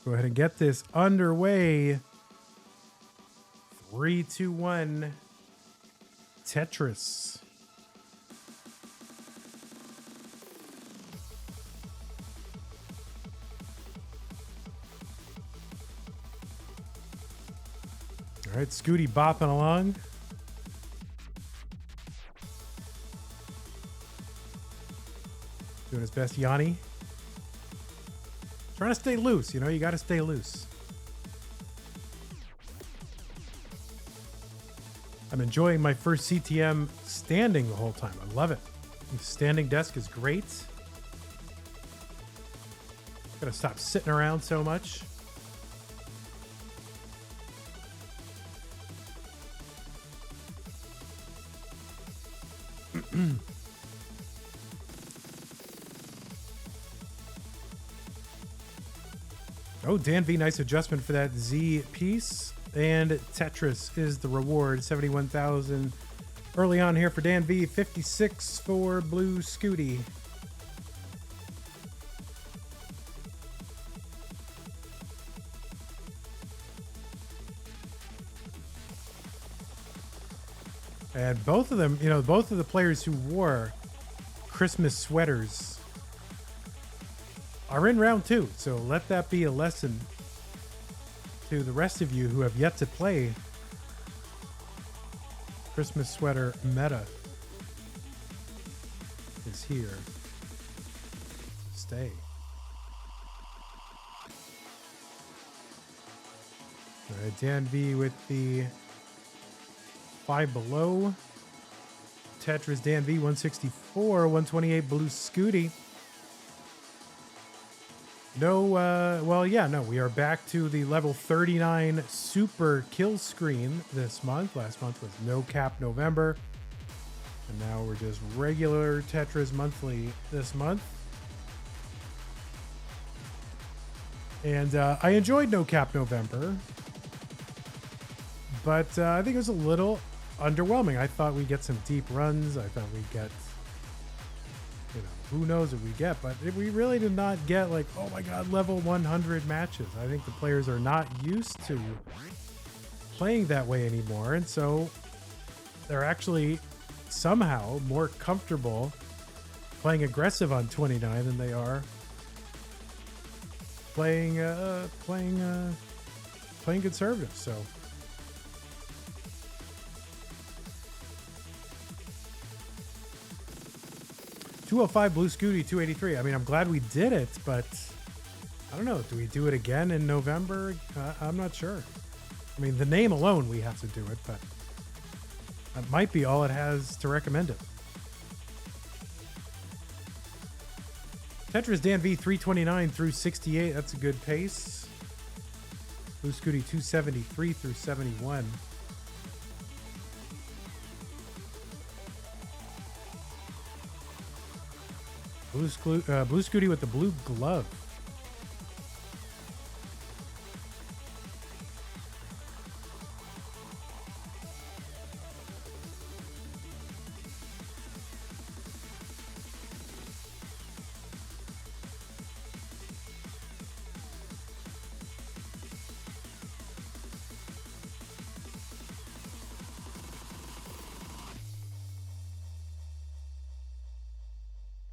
go ahead and get this underway. 3, 2, 1. Tetris. All right, Scuti bopping along. Doing his best, Yanni. Trying to stay loose, you know, you got to stay loose. I'm enjoying my first CTM standing the whole time. I love it. The standing desk is great. Gotta stop sitting around so much. Oh, DanV, nice adjustment for that Z piece. And Tetris is the reward. 71,000 early on here for DanV. 56 for Blue Scuti. And both of them, you know, both of the players who wore Christmas sweaters are in round 2, so let that be a lesson to the rest of you who have yet to play Christmas sweater meta is here. Stay. All right, DanV with the 5 below. Tetris DanV 164, 128 Blue Scuti. No, well, yeah, no, we are back to the level 39 super kill screen this month. Last month was No Cap November. And now we're just regular Tetris Monthly this month. And I enjoyed No Cap November. But I think it was a little underwhelming. I thought we'd get some deep runs. I thought we'd get... you know, who knows what we get, but we really did not get like, oh my god, level 100 matches. I think the players are not used to playing that way anymore, and so they're actually somehow more comfortable playing aggressive on 29 than they are playing conservative. So $205 Blue Scuti, 283. I mean, I'm glad we did it, but I don't know. Do we do it again in November? I'm not sure. I mean, the name alone, we have to do it, but that might be all it has to recommend it. Tetris DanV 329 through 68. That's a good pace. Blue Scuti 273 through 71. Blue Scuti with the blue glove.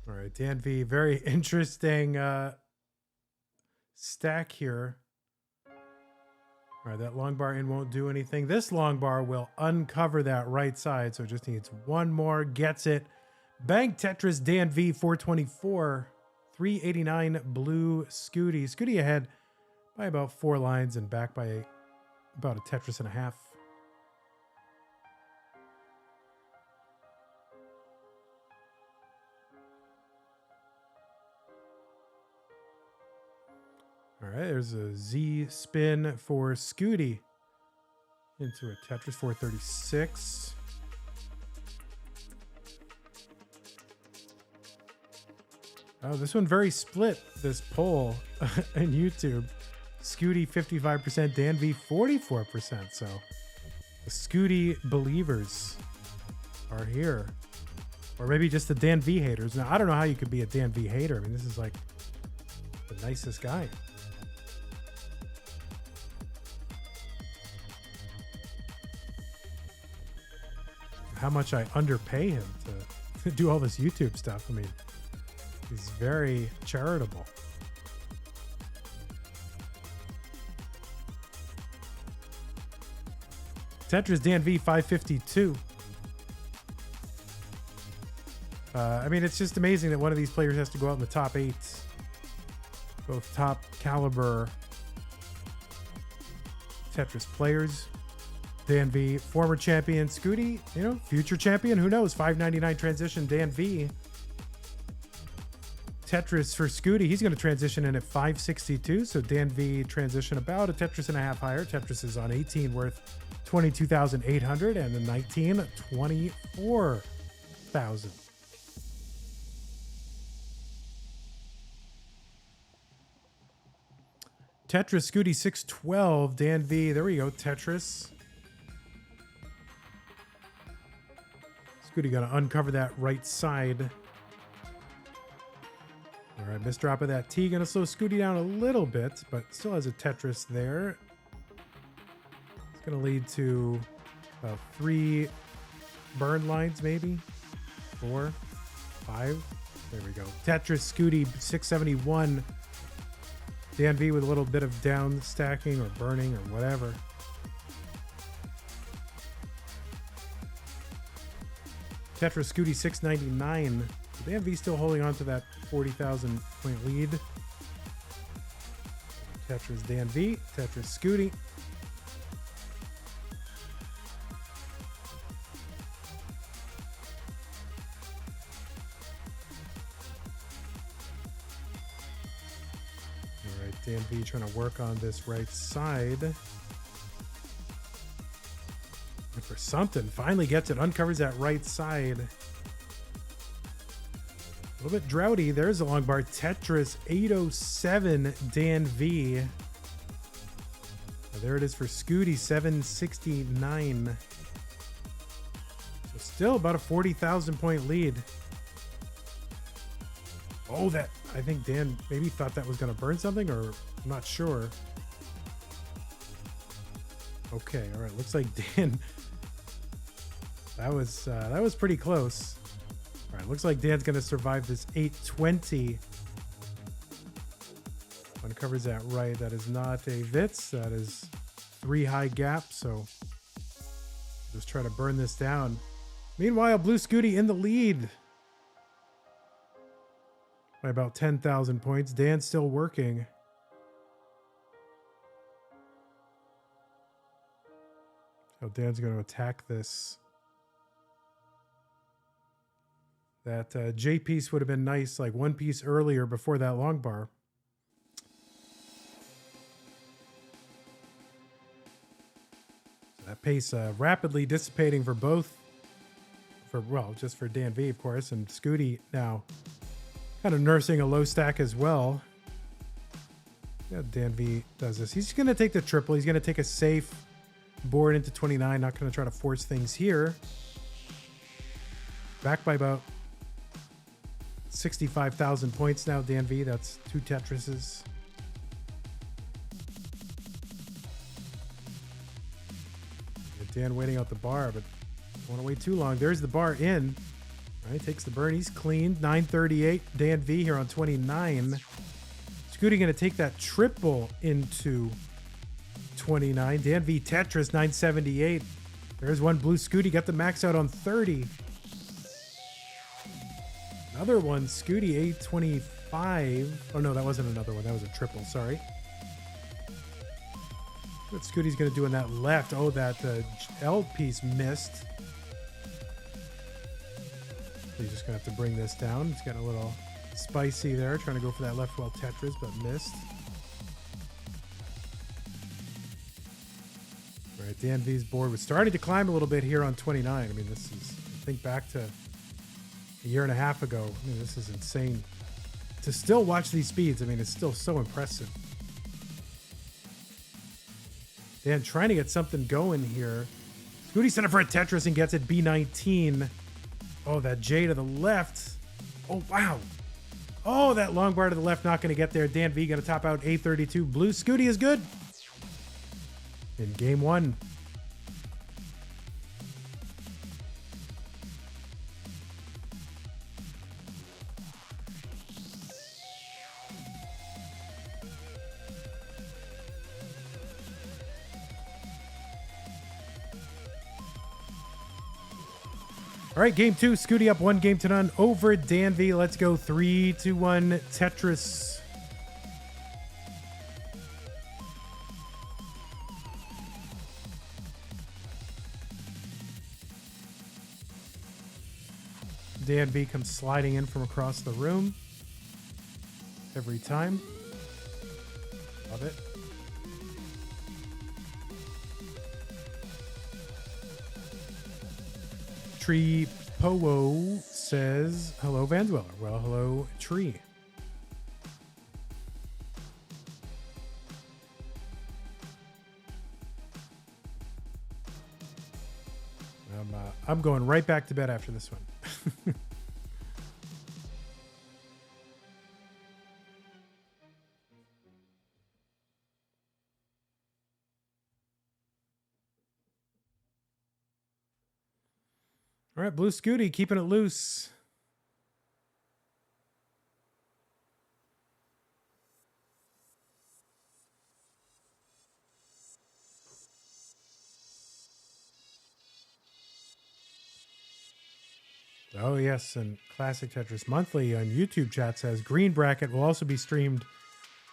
All right, DanV, very interesting stack here. All right, that long bar in won't do anything. This long bar will uncover that right side, so it just needs one more. Gets it. Bank Tetris DanV 424, 389 Blue Scuti. Scuti ahead by about 4 lines and back by about a Tetris and a half. All right, there's a Z spin for Scuti into a Tetris 436. Oh, this one very split, this poll in YouTube. Scuti 55%, DanV 44%. So the Scuti believers are here. Or maybe just the DanV haters. Now, I don't know how you could be a DanV hater. I mean, this is like the nicest guy. how much I underpay him to do all this YouTube stuff. I mean, he's very charitable. Tetris DanV 552. I mean, it's just amazing that one of these players has to go out in the top 8. Both top caliber Tetris players. DanV, former champion. Scuti, you know, future champion. Who knows? 599 transition. DanV. Tetris for Scuti. He's going to transition in at 562. So DanV transition about a Tetris and a half higher. Tetris is on 18 worth 22,800 and the 19 24,000. Tetris Scuti 612 DanV. There we go. Tetris. Scuti gonna uncover that right side. All right, misdrop of that T. Gonna slow Scuti down a little bit, but still has a Tetris there. It's gonna lead to about 3 burn lines, maybe 4, 5. There we go. Tetris Scuti 671. DanV with a little bit of down stacking or burning or whatever. Tetris Scuti 699. DanV still holding on to that 40,000 point lead. Tetris DanV, Tetris Scuti. DanV trying to work on this right side. And for something, finally gets it, uncovers that right side. A little bit droughty. There's a long bar. Tetris 807 DanV. And there it is for Scuti 769. So still about a 40,000 point lead. Oh, that. I think Dan maybe thought that was going to burn something, or I'm not sure. Okay, all right. Looks like Dan. That was pretty close. All right, looks like Dan's going to survive this 820. Uncovers that right. That is not a Vitz. That is 3 high gap. So just try to burn this down. Meanwhile, Blue Scuti in the lead by about 10,000 points. Dan's still working. So Dan's going to attack this. That J piece would have been nice, like 1 piece earlier before that long bar. So that pace rapidly dissipating for both. Just for DanV, of course, and Scuti now kind of nursing a low stack as well. Yeah, DanV does this. He's going to take the triple. He's going to take a safe board into 29. Not going to try to force things here. Back by about 65,000 points now, DanV. That's 2 Tetrises. Dan waiting out the bar, but don't want to wait too long. There's the bar in. All right, takes the burn. He's clean. 938. DanV here on 29. Scuti going to take that triple into 29. DanV Tetris 978. There's one Blue Scuti. Got the max out on 30. Another one, Scuti 825. Oh no, that wasn't another one. That was a triple. Sorry. What Scuti's going to do in that left? Oh, that L piece missed. He's just going to have to bring this down. He's got a little spicy there, trying to go for that left well Tetris, but missed. All right, DanV's board was starting to climb a little bit here on 29. I mean, this is, think back to a year and a half ago. I mean, this is insane. To still watch these speeds, I mean, it's still so impressive. Dan trying to get something going here. Scuti set up for a Tetris and gets it B19. Oh, that J to the left. Oh, wow. Oh, that long bar to the left, not going to get there. DanV going to top out 832. Blue Scuti is good. In game 1. All right, game 2, Scuti up 1-0 over DanV. Let's go 3-1 Tetris. DanV comes sliding in from across the room every time. Love it. Tree Powo says, hello, vandweller. Well, hello, Tree. I'm going right back to bed after this one. All right, Blue Scuti, keeping it loose. Oh, yes, and Classic Tetris Monthly on YouTube chat says green bracket will also be streamed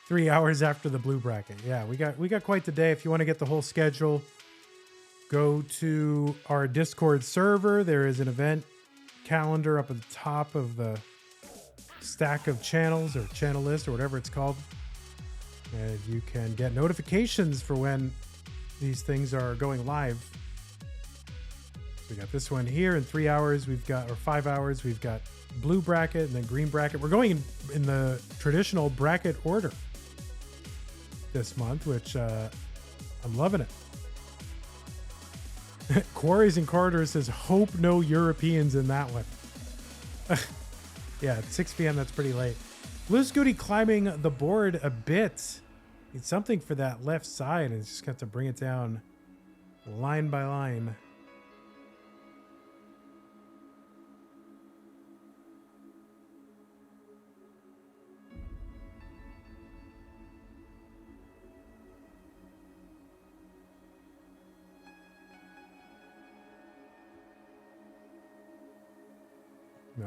3 hours after the blue bracket. Yeah, we got quite the day. If you want to get the whole schedule, go to our Discord server. There is an event calendar up at the top of the stack of channels or channel list or whatever it's called. And you can get notifications for when these things are going live. We got this one here in 3 hours. We've got, or 5 hours, we've got blue bracket and then green bracket. We're going in the traditional bracket order this month, which I'm loving it. Quarries and Corridors says, hope no Europeans in that one. Yeah, at 6 p.m. That's pretty late. Blue Scuti climbing the board a bit. Need something for that left side, and just got to bring it down line by line.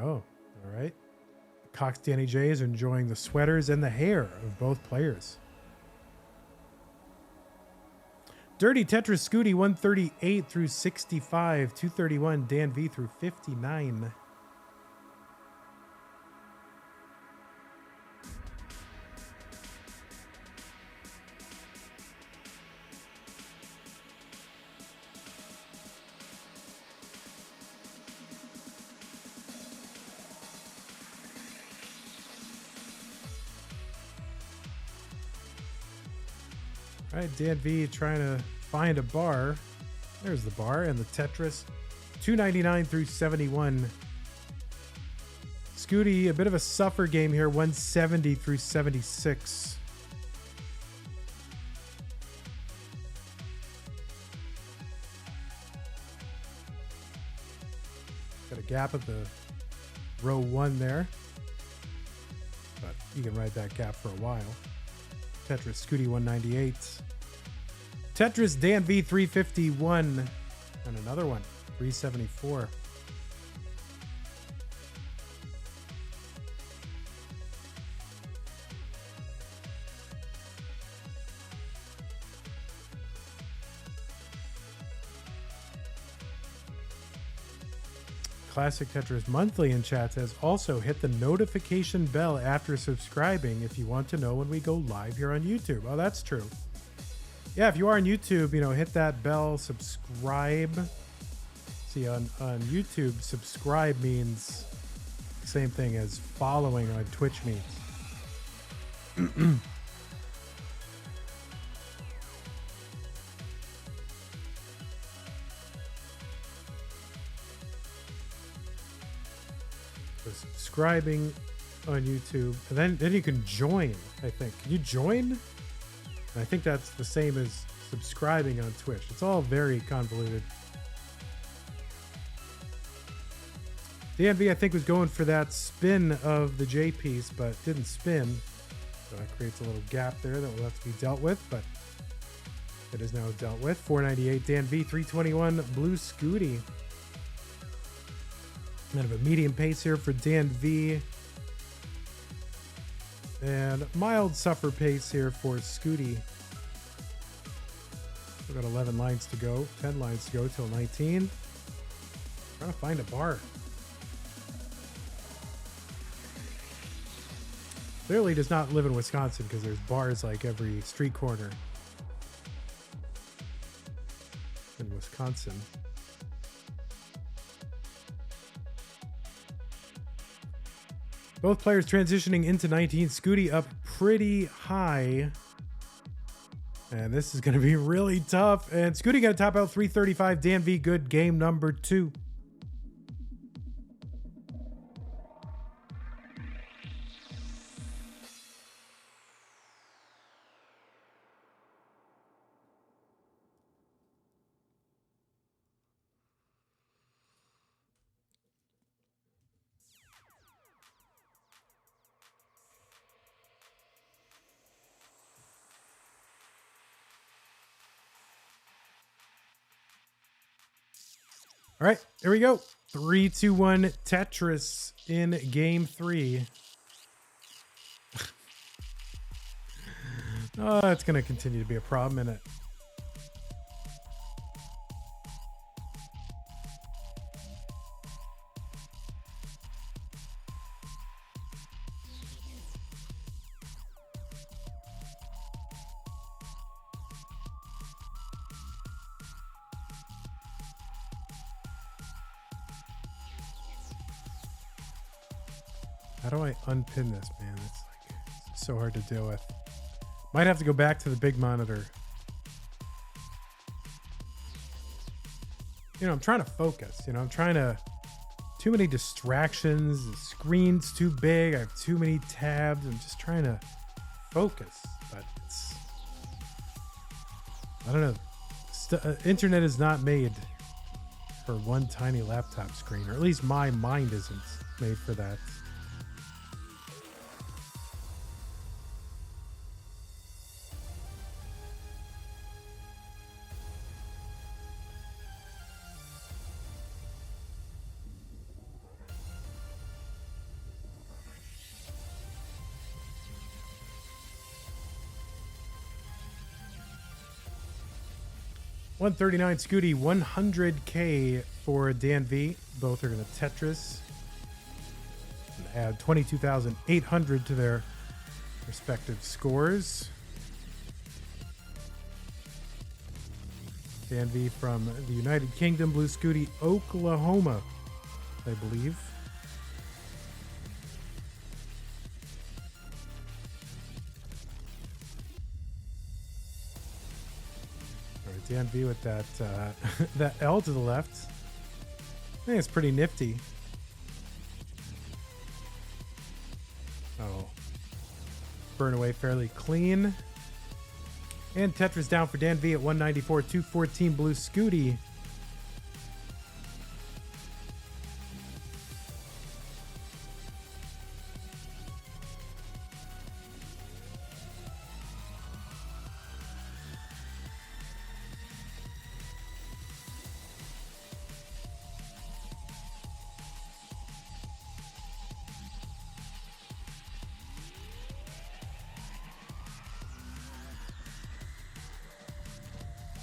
Oh, all right. Cox Danny J is enjoying the sweaters and the hair of both players. Dirty Tetris Scuti 138 through 65, 231 DanV through 59. All right, DanV trying to find a bar. There's the bar and the Tetris. 299 through 71. Scuti, a bit of a suffer game here. 170 through 76. Got a gap at the row 1 there. But you can ride that gap for a while. Tetris Scuti 198. Tetris DanV 351. And another one, 374. Classic Tetris Monthly in chat says, also hit the notification bell after subscribing if you want to know when we go live here on YouTube. Oh, that's true. Yeah, if you are on YouTube, you know, hit that bell, subscribe. See, on YouTube, subscribe means the same thing as following on Twitch means. Subscribing on YouTube, and then you can join. I think, can you join? I think that's the same as subscribing on Twitch. It's all very convoluted. DanV, I think, was going for that spin of the J piece, but didn't spin, so that creates a little gap there that will have to be dealt with, but it is now dealt with. 498 DanV, 321 Blue Scuti. Kind of a medium pace here for DanV. And mild suffer pace here for Scuti. We've got 11 lines to go, 10 lines to go till 19. Trying to find a bar. Clearly does not live in Wisconsin because there's bars like every street corner in Wisconsin. Both players transitioning into 19. Scuti up pretty high. And this is going to be really tough. And Scuti got to top out 335. DanV good game number 2. All right, here we go. 3, 2, 1 Tetris in game 3. Oh, that's going to continue to be a problem, isn't it? How do I unpin this, man? It's so hard to deal with. Might have to go back to the big monitor. You know, I'm trying to focus. You know, I'm trying to... Too many distractions. The screen's too big. I have too many tabs. I'm just trying to focus. But it's... I don't know. Internet is not made for one tiny laptop screen. Or at least my mind isn't made for that. $139 Scuti, $100K for DanV. Both are going to Tetris. And add 22,800 to their respective scores. DanV from the United Kingdom, Blue Scuti, Oklahoma, I believe. DanV with that that L to the left. I think it's pretty nifty. Oh, burn away fairly clean. And Tetris down for DanV at 194, 214 Blue Scuti.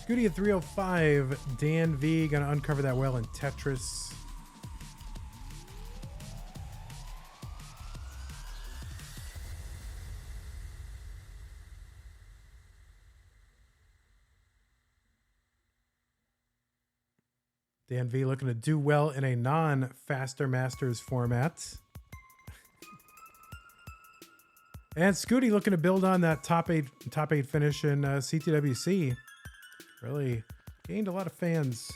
Scuti at 305. DanV gonna uncover that well in Tetris. DanV looking to do well in a non-Faster Masters format. And Scuti looking to build on that top eight finish in CTWC. Really gained a lot of fans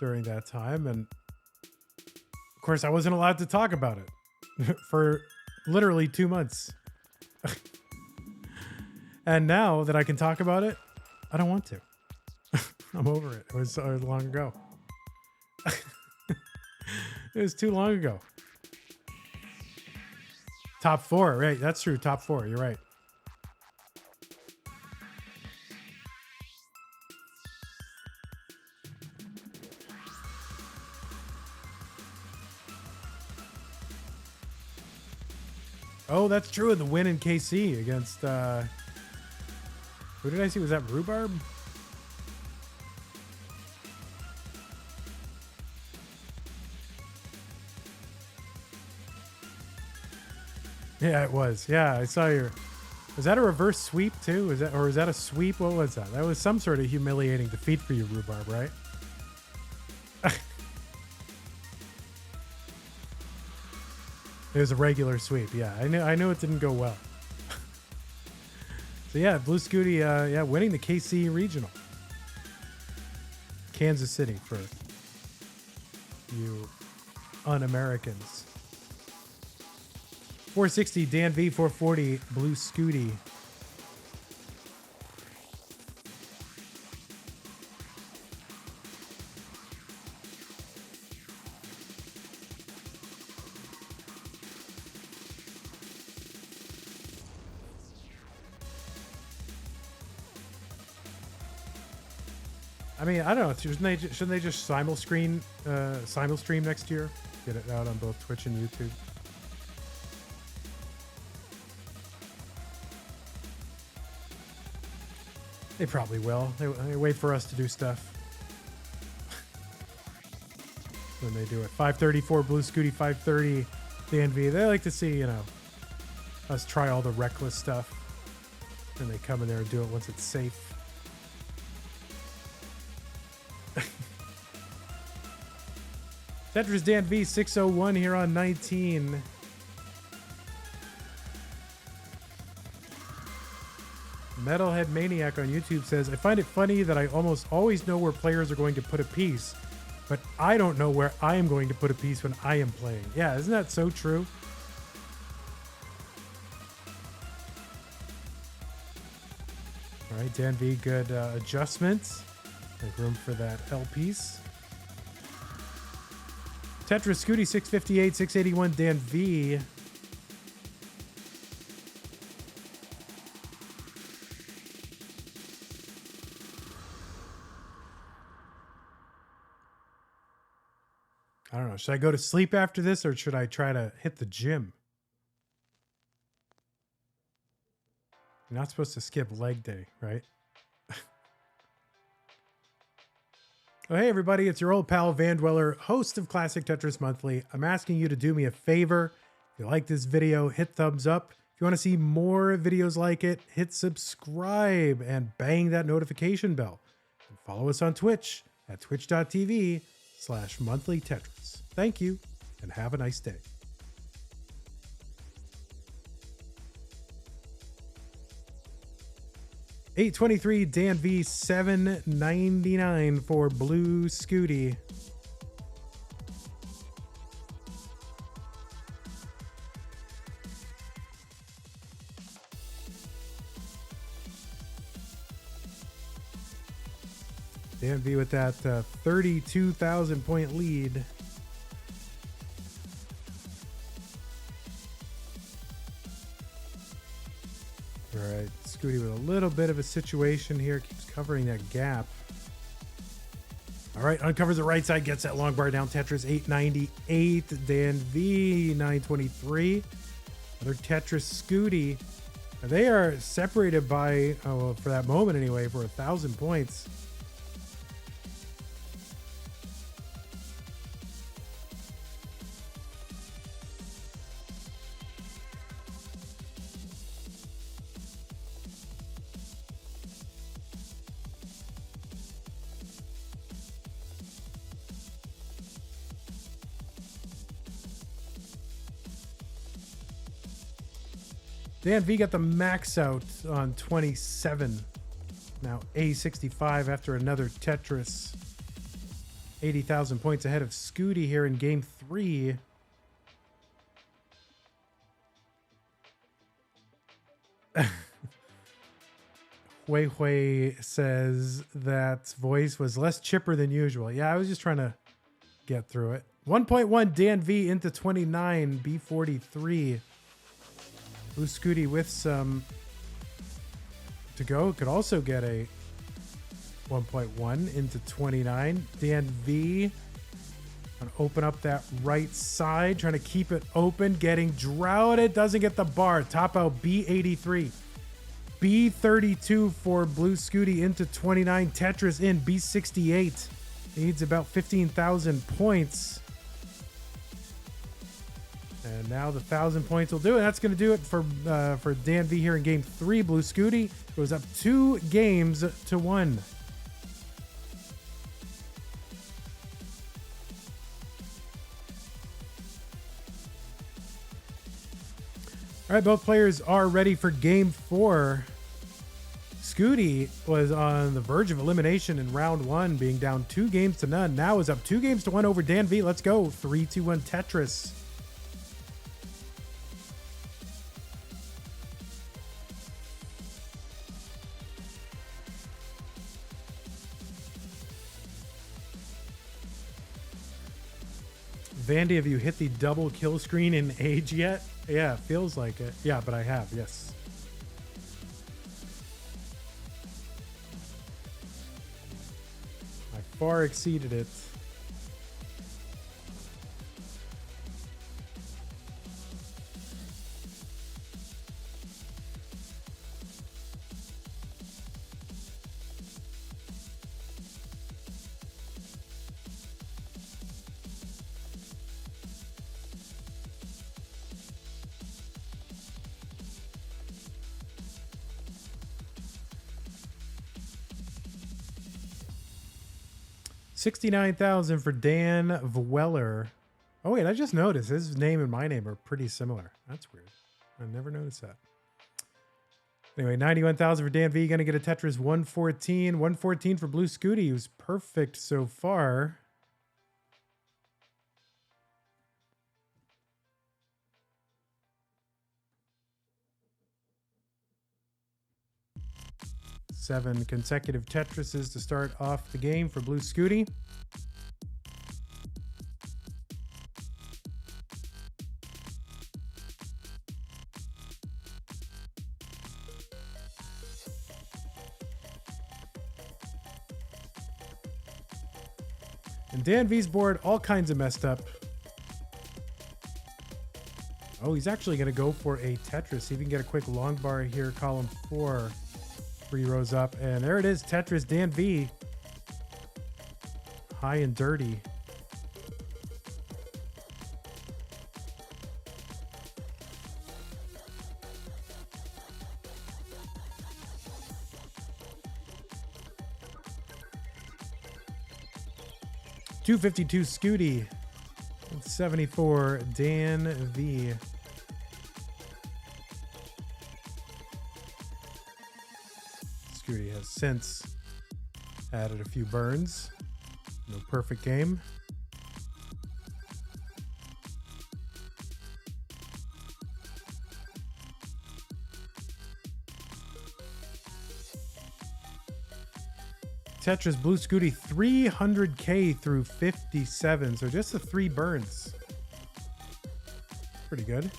during that time. And of course, I wasn't allowed to talk about it for literally 2 months. And now that I can talk about it, I don't want to. I'm over it. It was so long ago. It was too long ago. Top 4, right? That's true. Top 4. You're right. Oh, that's true. The win in KC against who did I see? Was that Rhubarb? Yeah, it was. Yeah, I saw your. Was that a reverse sweep too? Is that a sweep? What was that? That was some sort of humiliating defeat for you, Rhubarb, right? It was a regular sweep. Yeah, I knew it didn't go well. So yeah, Blue Scuti, yeah, winning the KC regional. Kansas City for you un-Americans. 460 DanV, 440 Blue Scuti. I mean, I don't know. Shouldn't they just simul-stream next year? Get it out on both Twitch and YouTube. They probably will. They wait for us to do stuff. When they do it. 534 Blue Scuti, 530 DanV. They like to see, us try all the reckless stuff. And they come in there and do it once it's safe. Tetris DanV 601 here on 19. Metalhead Maniac on YouTube says, I find it funny that I almost always know where players are going to put a piece, but I don't know where I am going to put a piece when I am playing. Yeah, isn't that so true? All right, DanV, good adjustments. Make room for that L piece. Tetris Scuti 658, 681 DanV. I don't know. Should I go to sleep after this or should I try to hit the gym? You're not supposed to skip leg day, right? Oh, hey, everybody. It's your old pal, Vandweller, host of Classic Tetris Monthly. I'm asking you to do me a favor. If you like this video, hit thumbs up. If you want to see more videos like it, hit subscribe and bang that notification bell. And follow us on Twitch at twitch.tv/monthlytetris. Thank you, and have a nice day. $8.23 DanV, $7.99 for Blue Scuti. DanV with that 32,000 point lead. All right, Scuti with a little bit of a situation here, keeps covering that gap. All right, uncovers the right side, gets that long bar down. Tetris 898, DanV 923. Another Tetris Scuti. They are separated by, oh, well, for that moment anyway, for 1,000 points. DanV got the max out on 27. Now A65 after another Tetris. 80,000 points ahead of Scuti here in game 3. Hui says that voice was less chipper than usual. Yeah, I was just trying to get through it. 1.1 DanV into 29, B43. Blue Scuti with some to go. Could also get a 1.1 into 29. DanV Gonna open up that right side, trying to keep it open, getting droughted, doesn't get the bar. Top out B83. B32 for Blue Scuti into 29. Tetris in B68. Needs about 15,000 points. And now the 1,000 points will do it. That's going to do it for DanV here in game 3. Blue Scuti goes up 2 games to 1. All right, both players are ready for game 4. Scuti was on the verge of elimination in round 1, being down 2 games to none. Now is up 2 games to 1 over DanV. Let's go. 3, 2, 1 Tetris. Vandy, have you hit the double kill screen in Age yet? Yeah, feels like it. Yeah, but I have, yes. I far exceeded it. $69,000 for vandweller. Oh wait, I just noticed his name and my name are pretty similar. That's weird. I never noticed that. Anyway, $91,000 for DanV. Gonna get a Tetris 114. 114 for Blue Scuti, who's perfect so far. Seven consecutive Tetrises to start off the game for Blue Scuti. And DanV's board, all kinds of messed up. Oh, he's actually going to go for a Tetris. See if he can get a quick long bar here, column 4. 3 rows up, and there it is. Tetris DanV. High and dirty. $252 Scuti. 74 DanV. Scuti has since added a few burns. No perfect game. Tetris Blue Scuti 300K through 57. So just the 3 burns. Pretty good.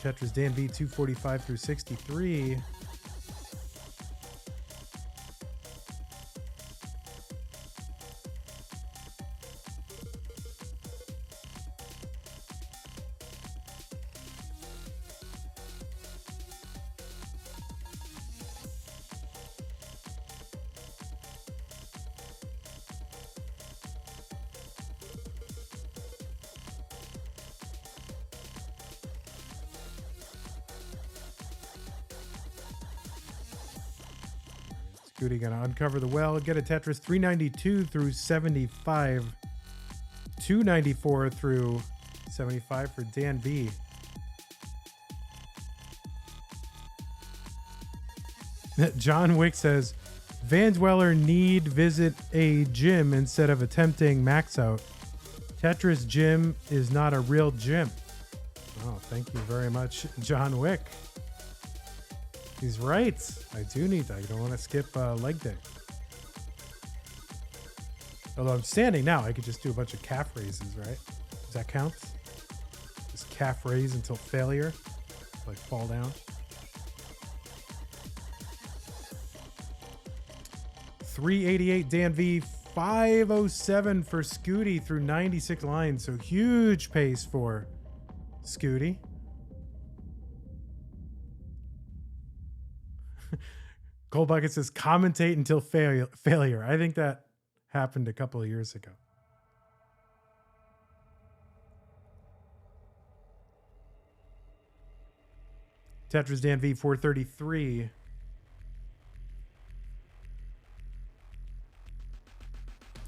Tetris DanV 245 through 63. Scuti gonna uncover the well, get a Tetris 392 through 75, 294 through 75 for DanV. John Wick says, vandweller need visit a gym instead of attempting max out. Tetris gym is not a real gym. Oh, thank you very much, John Wick. He's right. I do need that. You don't want to skip leg day. Although I'm standing now, I could just do a bunch of calf raises, right? Does that count? Just calf raise until failure, like fall down. $388 DanV, 507 for Scuti through 96 lines. So huge pace for Scuti. Cold Bucket says, commentate until failure. I think that happened a couple of years ago. Tetris DanV 433.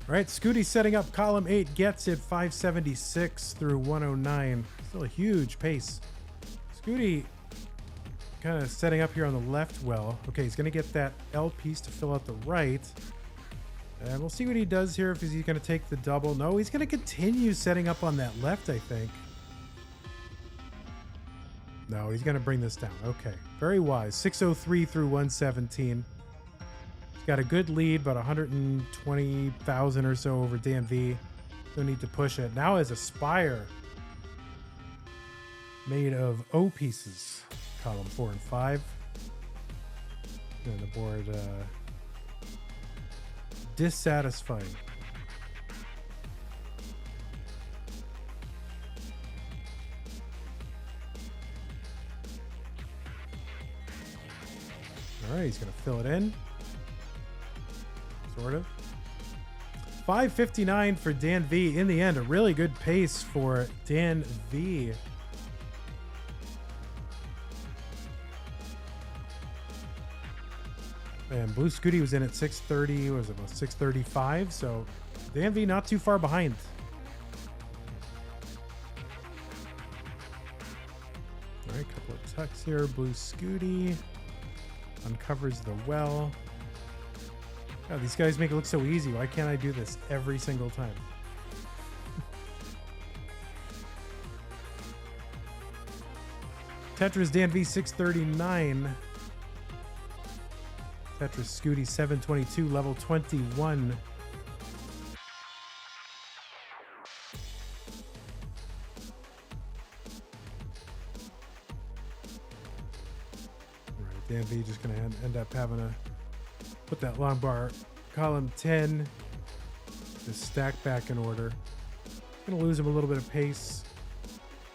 All right, Scuti setting up column 8, gets it 576 through 109. Still a huge pace. Scuti kind of setting up here on the left well. Okay, he's going to get that L piece to fill out the right. And we'll see what he does here. If he's going to take the double. No, he's going to continue setting up on that left, I think. No, he's going to bring this down. Okay, very wise. 603 through 117. He's got a good lead, about 120,000 or so over DanV. Don't need to push it. Now has a spire made of O pieces. Column 4 and 5. And the board dissatisfying. All right, he's going to fill it in. Sort of. 559 for DanV. In the end, a really good pace for DanV. And Blue Scuti was in at 630. Was it about 635? So DanV not too far behind. All right, couple of tucks here. Blue Scuti uncovers the well. God, these guys make it look so easy. Why can't I do this every single time? Tetris DanV 639. Tetris Scuti 722, level 21. All right, DanV just going to end up having to put that long bar column 10 to stack back in order. Going to lose him a little bit of pace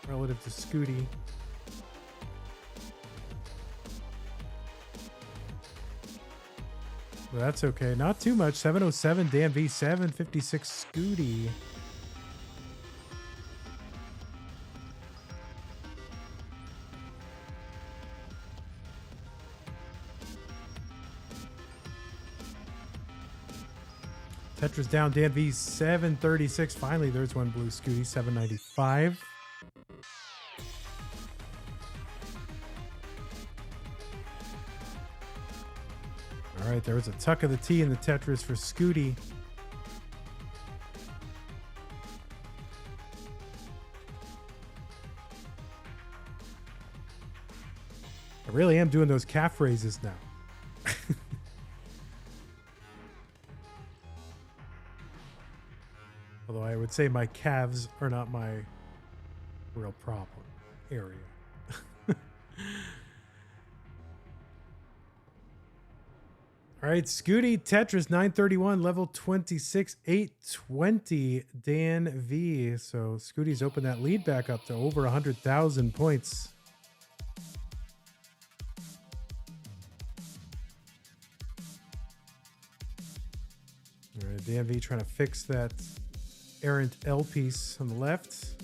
relative to Scuti. But that's okay. Not too much. 707 DanV, 756 Scuti. Tetris down, DanV 736. Finally, there's one Blue Scuti, 795. All right, there was a tuck of the T in the Tetris for Scuti. I really am doing those calf raises now. Although I would say my calves are not my real problem area. All right, Scuti Tetris 931, level 26, 820 DanV. So Scuti's opened that lead back up to over 100,000 points. All right, DanV trying to fix that errant L piece on the left.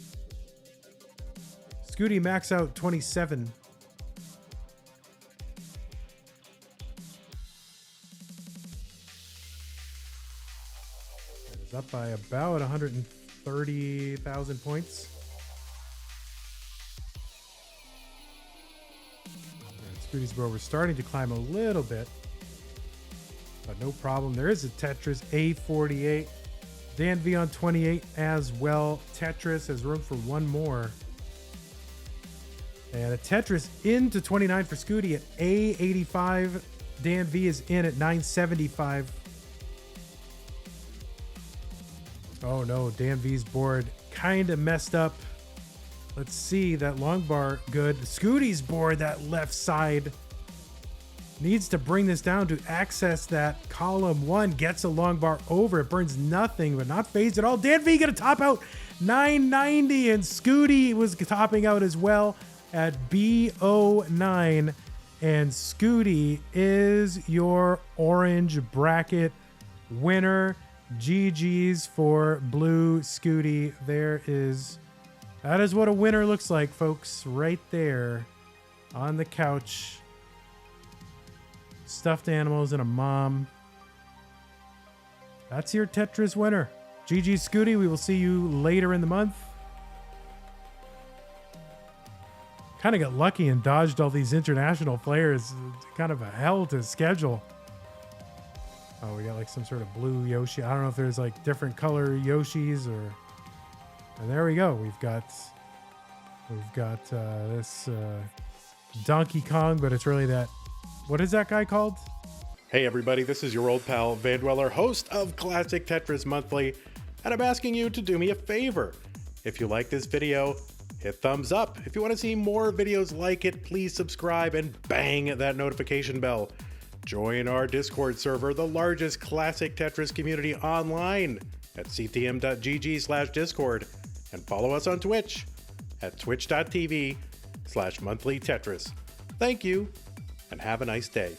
Scuti max out 27. It's up by about 130,000 points. Scuti's board was starting to climb a little bit, but no problem. There is a Tetris A48. DanV on 28 as well. Tetris has room for one more. And a Tetris into 29 for Scuti at A85. DanV is in at 975. Oh no, DanV's board kind of messed up. Let's see, that long bar good. Scuti's board, that left side. needs to bring this down to access that column 1. Gets a long bar over. It burns nothing, but not phased at all. DanV gonna top out 990, and Scuti was topping out as well at B09. And Scuti is your orange bracket winner. GG's for Blue Scuti. That is what a winner looks like, folks, right there on the couch. Stuffed animals and a mom. That's your Tetris winner. GG Scuti. We will see you later in the month. Kind of got lucky and dodged all these international players. Kind of a hell to schedule. Oh, we got like some sort of blue Yoshi. I don't know if there's like different color Yoshis or... And there we go. We've got this Donkey Kong, but it's really that... What is that guy called? Hey everybody, this is your old pal Vandweller, host of Classic Tetris Monthly, and I'm asking you to do me a favor. If you like this video, hit thumbs up. If you want to see more videos like it, please subscribe and bang that notification bell. Join our Discord server, the largest classic Tetris community online, at ctm.gg/discord, and follow us on Twitch at twitch.tv/monthlytetris. Thank you, and have a nice day.